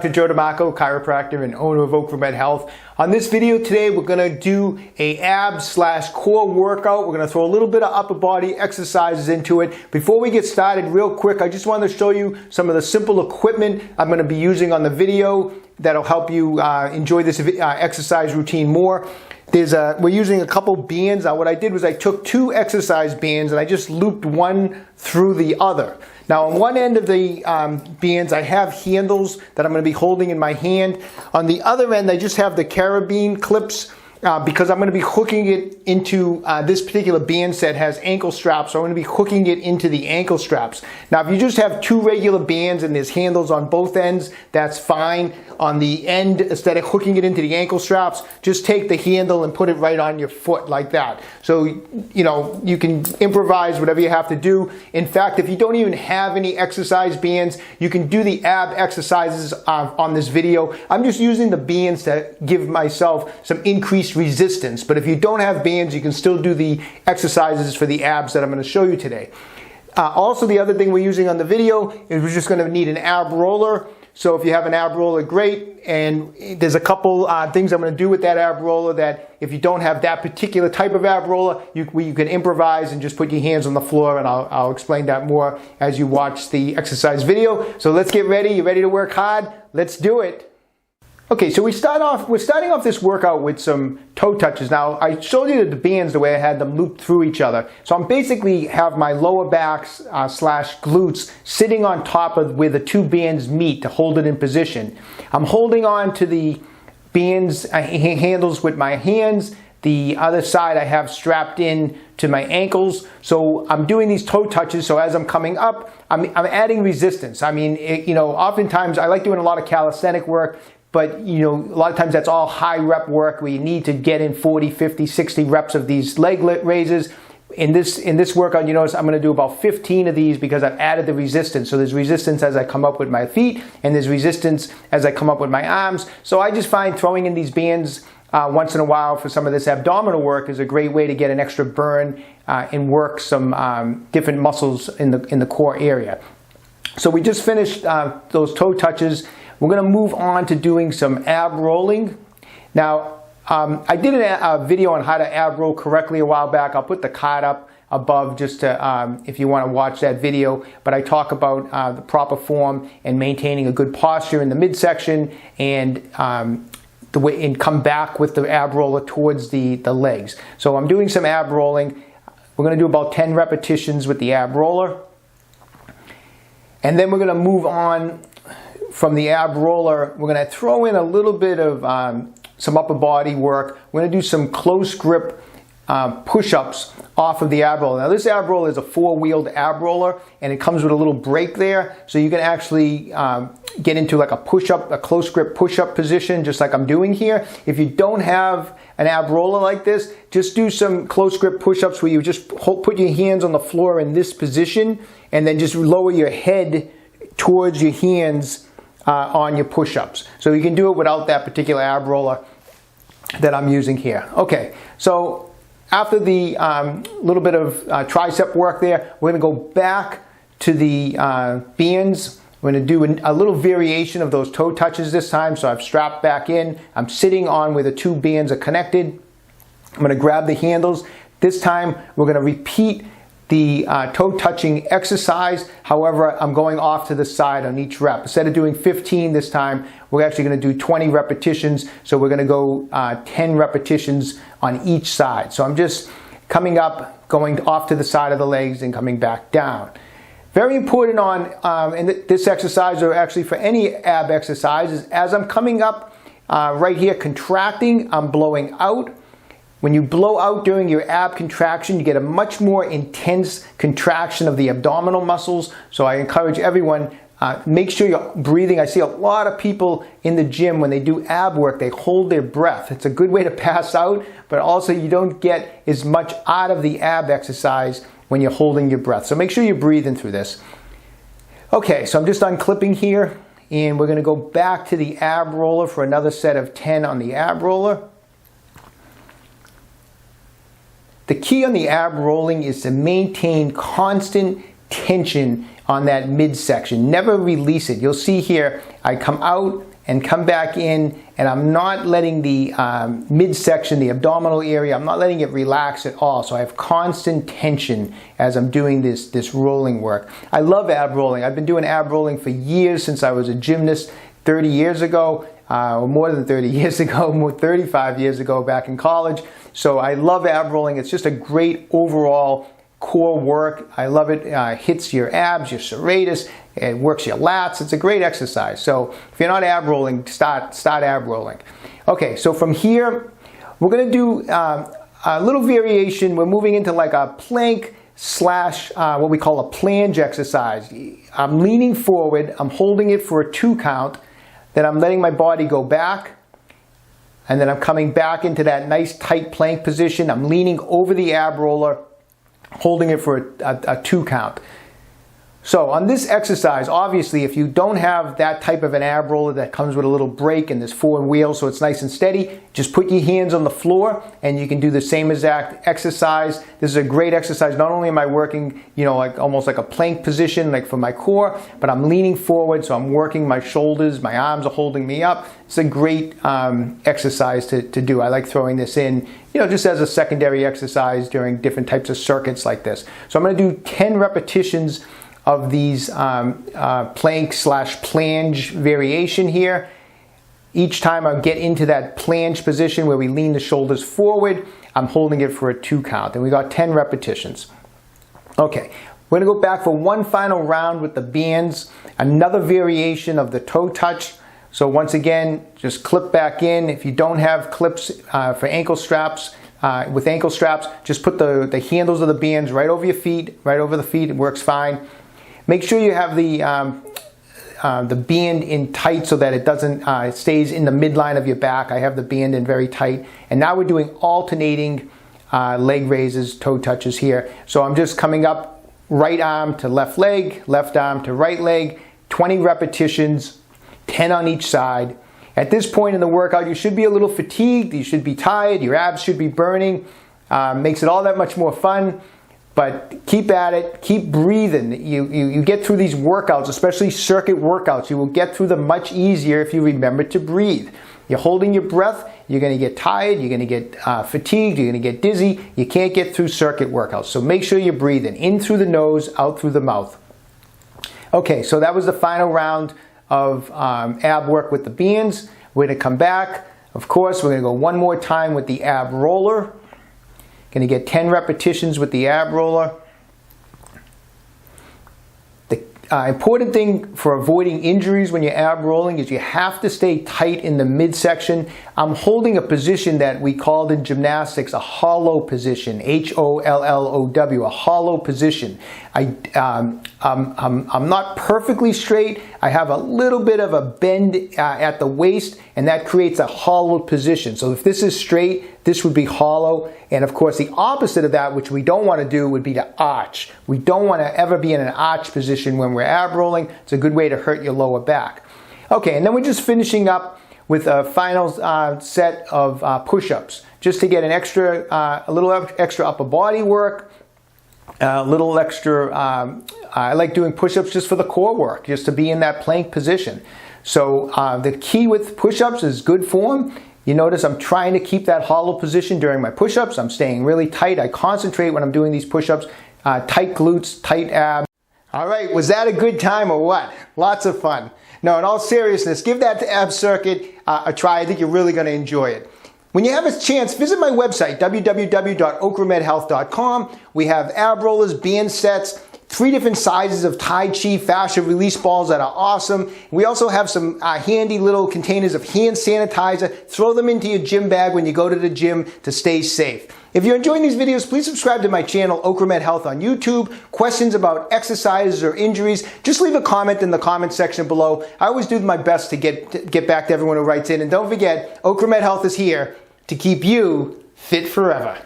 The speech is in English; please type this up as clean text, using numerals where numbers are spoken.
Dr. Joe DeMarco, chiropractor and owner of OcraMed Health. On this video today, we're going to do a abs/core workout. We're going to throw a little bit of upper body exercises into it. Before we get started, real quick, I just wanted to show you some of the simple equipment I'm going to be using on the video that'll help you enjoy this exercise routine more. We're using a couple bands. What I did was I took two exercise bands and I just looped one through the other. Now on one end of the bands I have handles that I'm going to be holding in my hand. On the other end I just have the carabine clips because I'm going to be hooking it into this particular band set has ankle straps, so I'm going to be hooking it into the ankle straps. Now if you just have two regular bands and there's handles on both ends, that's fine. On the end, instead of hooking it into the ankle straps, just take the handle and put it right on your foot like that. So, you know, you can improvise whatever you have to do. In fact, if you don't even have any exercise bands, you can do the ab exercises on this video. I'm just using the bands to give myself some increased resistance. But if you don't have bands, you can still do the exercises for the abs that I'm going to show you today. Also, the other thing we're using on the video is we're just going to need an ab roller. So if you have an ab roller, great. And there's a couple things I'm going to do with that ab roller that if you don't have that particular type of ab roller, you can improvise and just put your hands on the floor, and I'll explain that more as you watch the exercise video. So let's get ready. You ready to work hard? Let's do it. Okay, so we're starting off this workout with some toe touches. Now, I showed you the bands the way I had them looped through each other. So I'm basically have my lower backs slash glutes sitting on top of where the two bands meet to hold it in position. I'm holding on to the bands handles with my hands. The other side I have strapped in to my ankles. So I'm doing these toe touches. So as I'm coming up, I'm adding resistance. I mean, oftentimes I like doing a lot of calisthenic work. But, a lot of times that's all high rep work where you need to get in 40, 50, 60 reps of these leg raises. In this workout, you notice I'm going to do about 15 of these because I've added the resistance. So there's resistance as I come up with my feet, and there's resistance as I come up with my arms. So I just find throwing in these bands once in a while for some of this abdominal work is a great way to get an extra burn and work some different muscles in the core area. So we just finished those toe touches. We're going to move on to doing some ab rolling. Now, I did a video on how to ab roll correctly a while back. I'll put the card up above just to, if you want to watch that video. But I talk about the proper form and maintaining a good posture in the midsection and come back with the ab roller towards the legs. So I'm doing some ab rolling. We're going to do about 10 repetitions with the ab roller. And then we're going to move on from the ab roller. We're going to throw in a little bit of some upper body work. We're going to do some close grip push-ups off of the ab roller. Now this ab roller is a four-wheeled ab roller, and it comes with a little brake there, so you can actually get into like a push-up, a close grip push-up position, just like I'm doing here. If you don't have an ab roller like this, just do some close grip push-ups where you just put your hands on the floor in this position, and then just lower your head towards your hands on your push-ups. So you can do it without that particular ab roller that I'm using here. Okay, so after the little bit of tricep work there, we're going to go back to the bands. We're going to do a little variation of those toe touches this time. So I've strapped back in. I'm sitting on where the two bands are connected. I'm going to grab the handles. This time we're going to repeat the toe touching exercise. However, I'm going off to the side on each rep. Instead of doing 15 this time, we're actually going to do 20 repetitions. So we're going to go 10 repetitions on each side. So I'm just coming up, going off to the side of the legs and coming back down. Very important and this exercise, or actually for any ab exercise, is as I'm coming up right here, contracting, I'm blowing out. When you blow out during your ab contraction, you get a much more intense contraction of the abdominal muscles. So I encourage everyone, make sure you're breathing. I see a lot of people in the gym, when they do ab work, they hold their breath. It's a good way to pass out, but also you don't get as much out of the ab exercise when you're holding your breath. So make sure you're breathing through this. Okay, so I'm just unclipping here, and we're going to go back to the ab roller for another set of 10 on the ab roller. The key on the ab rolling is to maintain constant tension on that midsection. Never release it. You'll see here, I come out and come back in, and I'm not letting the midsection, the abdominal area, I'm not letting it relax at all. So I have constant tension as I'm doing this rolling work. I love ab rolling. I've been doing ab rolling for years, since I was a gymnast 30 years ago, or more than 30 years ago, more 35 years ago back in college. So I love ab rolling. It's just a great overall core work. I love it. Hits your abs, your serratus. It works your lats. It's a great exercise. So if you're not ab rolling, start ab rolling. Okay, so from here, we're going to do a little variation. We're moving into like a plank slash what we call a planche exercise. I'm leaning forward. I'm holding it for a 2 count. Then I'm letting my body go back. And then I'm coming back into that nice tight plank position. I'm leaning over the ab roller, holding it for a 2 count. So on this exercise, obviously, if you don't have that type of an ab roller that comes with a little brake and there's 4 wheels so it's nice and steady, just put your hands on the floor and you can do the same exact exercise. This is a great exercise. Not only am I working, like almost like a plank position, like for my core, but I'm leaning forward, so I'm working my shoulders, my arms are holding me up. It's a great exercise to do. I like throwing this in, just as a secondary exercise during different types of circuits like this. So I'm going to do 10 repetitions of these plank slash planche variation here. Each time I get into that planche position where we lean the shoulders forward, I'm holding it for a 2 count, and we got 10 repetitions. Okay, we're gonna go back for one final round with the bands, another variation of the toe touch. So once again, just clip back in. If you don't have clips for ankle straps, with ankle straps, just put the handles of the bands right over your feet, right over the feet, it works fine. Make sure you have the band in tight so that it doesn't, it stays in the midline of your back. I have the band in very tight. And now we're doing alternating leg raises, toe touches here. So I'm just coming up, right arm to left leg, left arm to right leg, 20 repetitions, 10 on each side. At this point in the workout, you should be a little fatigued, you should be tired, your abs should be burning. Makes it all that much more fun. But keep at it, keep breathing. You get through these workouts, especially circuit workouts, you will get through them much easier if you remember to breathe. You're holding your breath, you're going to get tired, you're going to get fatigued, you're going to get dizzy. You can't get through circuit workouts. So make sure you're breathing in through the nose, out through the mouth. Okay, so that was the final round of ab work with the bands. We're going to come back. Of course, we're going to go one more time with the ab roller. Going to get 10 repetitions with the ab roller. The important thing for avoiding injuries when you're ab rolling is you have to stay tight in the midsection. I'm holding a position that we called in gymnastics a hollow position, H-O-L-L-O-W, a hollow position. I'm not perfectly straight. I have a little bit of a bend at the waist, and that creates a hollow position. So if this is straight, this would be hollow. And of course, the opposite of that, which we don't want to do, would be to arch. We don't want to ever be in an arch position when we're ab rolling. It's a good way to hurt your lower back. Okay, and then we're just finishing up with a final set of push-ups, just to get an extra, a little extra upper body work, a little extra. I like doing push-ups just for the core work, just to be in that plank position. So the key with push-ups is good form. You notice I'm trying to keep that hollow position during my push-ups. I'm staying really tight. I concentrate when I'm doing these push-ups. Tight glutes, tight abs. All right, was that a good time or what? Lots of fun. No, in all seriousness, give that ab circuit a try. I think you're really going to enjoy it. When you have a chance, visit my website, www.OcraMedHealth.com. We have ab rollers, band sets, 3 different sizes of Tai Chi fascia release balls that are awesome. We also have some handy little containers of hand sanitizer. Throw them into your gym bag when you go to the gym to stay safe. If you're enjoying these videos, please subscribe to my channel, OcraMed Health on YouTube. Questions about exercises or injuries, just leave a comment in the comment section below. I always do my best to get back to everyone who writes in. And don't forget, OcraMed Health is here to keep you fit forever.